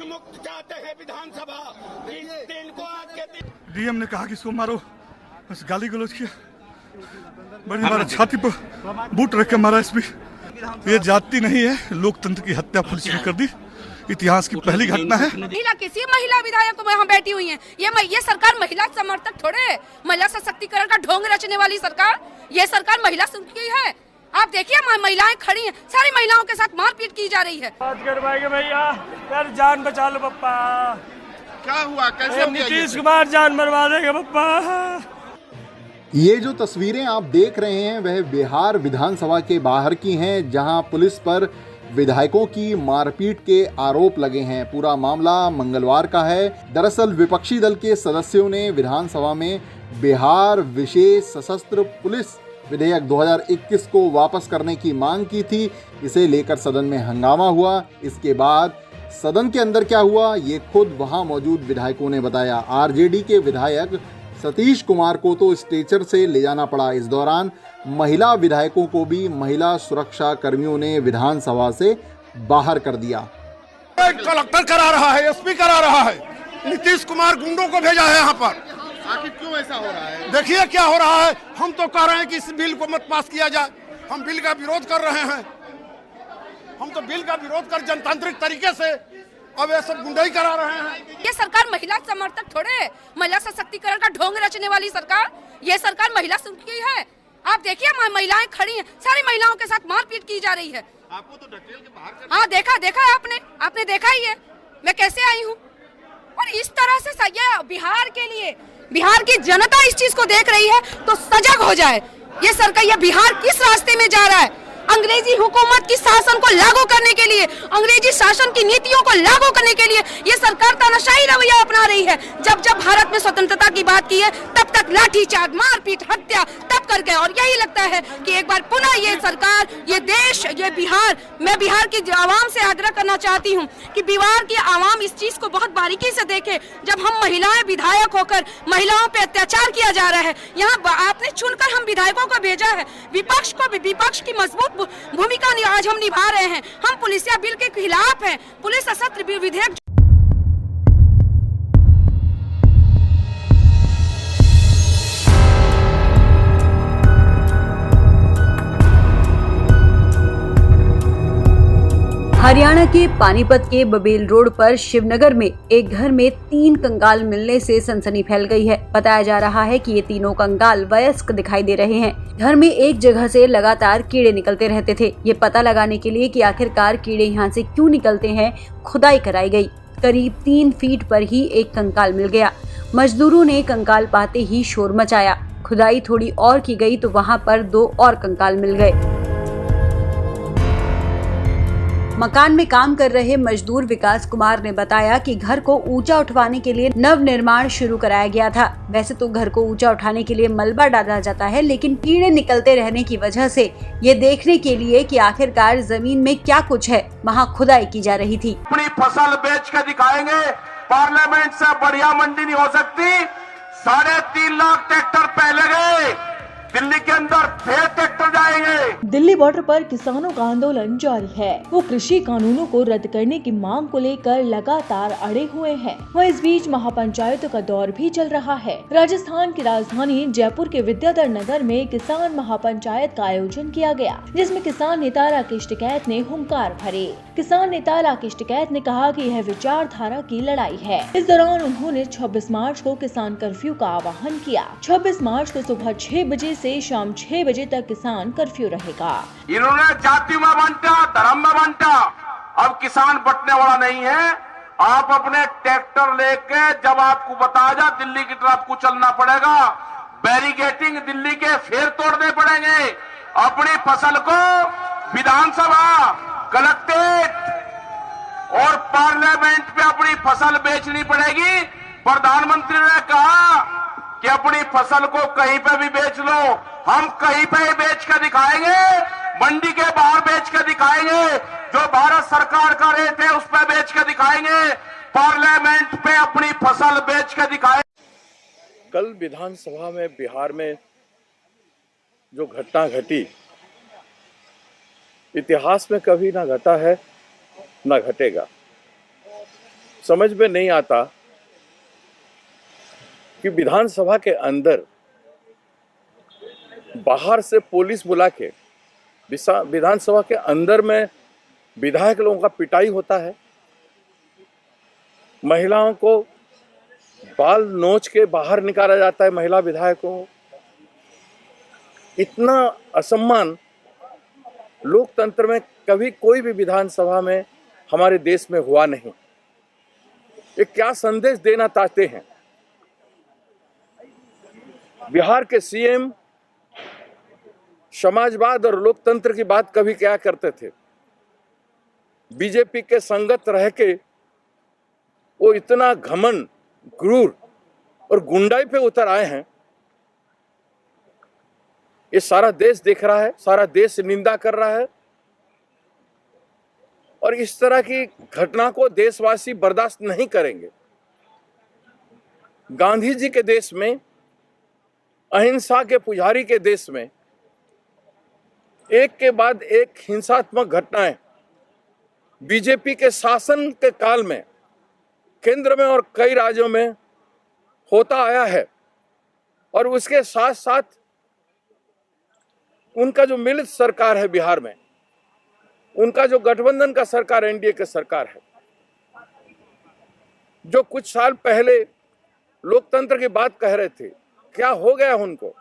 मुक्त चाहते हैं विधानसभा। दिन को आज के दिन डीएम ने कहा कि इसको मारो, बस गाली गलौज किया, बड़ी हमारा छाती पर बूट रख के मारा। इसमें ये जाति नहीं है, लोकतंत्र की हत्या पुलिस ने कर दी। इतिहास की पहली घटना है। किसी महिला विधायक यहाँ बैठी हुई है। ये सरकार महिला समर्थक थोड़े है, महिला सशक्तिकरण का ढोंग रचने वाली सरकार। ये सरकार महिला सुख की है। आप देखिए महिलाएं खड़ी हैं, सारी महिलाओं के साथ मारपीट की जा रही है। बात करवाएंगे भैया, यार जान बचा लो पप्पा। क्या हुआ, कैसे नीतीश कुमार जान मरवा देंगे पप्पा। ये जो तस्वीरें आप देख रहे हैं वह बिहार विधानसभा के बाहर की हैं, जहां पुलिस पर विधायकों की मारपीट के आरोप लगे हैं। पूरा मामला मंगलवार का है। दरअसल विपक्षी दल के सदस्यों ने विधानसभा में बिहार विशेष सशस्त्र पुलिस विधेयक 2021 को वापस करने की मांग की थी। इसे लेकर सदन में हंगामा हुआ। इसके बाद सदन के अंदर क्या हुआ ये खुद वहां मौजूद विधायकों ने बताया। आरजेडी के विधायक सतीश कुमार को तो स्ट्रेचर से ले जाना पड़ा। इस दौरान महिला विधायकों को भी महिला सुरक्षा कर्मियों ने विधानसभा से बाहर कर दिया। कलेक्टर करा रहा है, एसपी करा रहा है, नीतीश कुमार गुंडों को भेजा है यहाँ पर। आखिर क्यों ऐसा हो रहा है? देखिए क्या हो रहा है। हम तो कह रहे हैं कि इस बिल को मत पास किया जाए। हम बिल का विरोध कर रहे हैं। हम तो बिल का विरोध कर जनतांत्रिक तरीके से, अब ये सब गुंडाई करा रहे हैं। ये सरकार महिला समर्थक थोड़े है, महिला सशक्तिकरण का ढोंग रचने वाली सरकार। ये सरकार महिला सुख की है। आप देखिए महिलाएं खड़ी हैं, सारी महिलाओं के साथ मारपीट की जा रही है। आपको तो ढकेल के बाहर कर... हाँ देखा आपने देखा ही है मैं कैसे आई हूँ। और इस तरह से ये बिहार के लिए, बिहार की जनता इस चीज को देख रही है तो सजग हो जाए। ये सरकार, ये बिहार किस रास्ते में जा रहा है। अंग्रेजी हुकूमत की शासन को लागू करने के लिए, अंग्रेजी शासन की नीतियों को लागू करने के लिए ये सरकार तानाशाही रवैया अपना रही है। जब भारत में स्वतंत्रता की बात की है तब तक लाठीचार्ज, मारपीट, हत्या तब कर गए। और यही लगता है कि एक बार पुनः ये सरकार, ये देश, ये बिहार, मैं बिहार की आवाम से आग्रह करना चाहती हूँ कि बिहार की आवाम इस चीज को बहुत बारीकी से देखे। जब हम महिलाएं विधायक होकर महिलाओं पे अत्याचार किया जा रहा है, यहाँ आपने चुनकर हम विधायकों को भेजा है। विपक्ष को भी, विपक्ष की मजबूत भूमिका आज हम निभा रहे हैं। हम पुलिसिया बिल के खिलाफ हैं। पुलिस सशस्त्र विधेयक हरियाणा के पानीपत के बबेल रोड पर शिवनगर में एक घर में 3 कंकाल मिलने से सनसनी फैल गई है। बताया जा रहा है कि ये तीनों कंकाल वयस्क दिखाई दे रहे हैं। घर में एक जगह से लगातार कीड़े निकलते रहते थे। ये पता लगाने के लिए कि आखिरकार कीड़े यहाँ से क्यों निकलते हैं, खुदाई कराई गई। करीब 3 फीट पर ही एक कंकाल मिल गया। मजदूरों ने कंकाल पाते ही शोर मचाया। खुदाई थोड़ी और की गई तो वहाँ पर 2 और कंकाल मिल गए। मकान में काम कर रहे मजदूर विकास कुमार ने बताया कि घर को ऊंचा उठवाने के लिए नव निर्माण शुरू कराया गया था। वैसे तो घर को ऊंचा उठाने के लिए मलबा डाला जाता है, लेकिन कीड़े निकलते रहने की वजह से ये देखने के लिए कि आखिरकार जमीन में क्या कुछ है, वहां खुदाई की जा रही थी। अपनी फसल बेच कर दिखाएंगे। पार्लियामेंट से बढ़िया मंडी नहीं हो सकती। 3.5 लाख ट्रैक्टर पहले गए, दिल्ली के अंदर फिर ट्रैक्टर जाएंगे। दिल्ली बॉर्डर पर किसानों का आंदोलन जारी है। वो कृषि कानूनों को रद्द करने की मांग को लेकर लगातार अड़े हुए हैं। वहीं इस बीच महापंचायतों का दौर भी चल रहा है। राजस्थान की राजधानी जयपुर के विद्याधर नगर में किसान महापंचायत का आयोजन किया गया, जिसमें किसान नेता राकेश टिकैत ने हुंकार भरे। किसान नेता राकेश टिकैत ने कहा कि यह विचारधारा की लड़ाई है। इस दौरान उन्होंने 26 मार्च को किसान कर्फ्यू का आह्वान किया। 26 मार्च को सुबह 6 बजे से शाम 6 बजे तक किसान कर्फ्यू रहेगा। इन्होंने जाति में बांटा, धर्म में बांटा। अब किसान बटने वाला नहीं है। आप अपने ट्रैक्टर लेके जब आपको बता जा दिल्ली की तरफ को चलना पड़ेगा। बैरिकेटिंग दिल्ली के फिर तोड़ने पड़ेंगे। अपनी फसल को विधानसभा, कलेक्ट्रेट और पार्लियामेंट पे अपनी फसल बेचनी पड़ेगी। प्रधानमंत्री ने कहा कि अपनी फसल को कहीं पे भी बेच लो। हम कहीं पे ही बेच कर दिखाएंगे, मंडी के बाहर बेच कर दिखाएंगे। जो भारत सरकार का रेट है उस पर बेच कर दिखाएंगे। पार्लियामेंट पे अपनी फसल बेच कर दिखाएंगे। कल विधानसभा में बिहार में जो घटना घटी, इतिहास में कभी ना घटा है ना घटेगा। समझ में नहीं आता कि विधानसभा के अंदर बाहर से पुलिस बुला के विधानसभा के अंदर में विधायक लोगों का पिटाई होता है, महिलाओं को बाल नोच के बाहर निकाला जाता है, महिला विधायकों को। इतना असम्मान लोकतंत्र में कभी कोई भी विधानसभा में हमारे देश में हुआ नहीं। ये क्या संदेश देना चाहते हैं? बिहार के सीएम समाजवाद और लोकतंत्र की बात कभी क्या करते थे? बीजेपी के संगत रह के वो इतना घमंड, क्रूर और गुंडाई पे उतर आए हैं। ये सारा देश देख रहा है, सारा देश निंदा कर रहा है और इस तरह की घटना को देशवासी बर्दाश्त नहीं करेंगे। गांधी जी के देश में, अहिंसा के पुजारी के देश में एक के बाद एक हिंसात्मक घटनाएं बीजेपी के शासन के काल में केंद्र में और कई राज्यों में होता आया है और उसके साथ साथ उनका जो मिलित सरकार है बिहार में, उनका जो गठबंधन का सरकार, एनडीए की सरकार है, जो कुछ साल पहले लोकतंत्र की बात कह रहे थे, क्या हो गया उनको?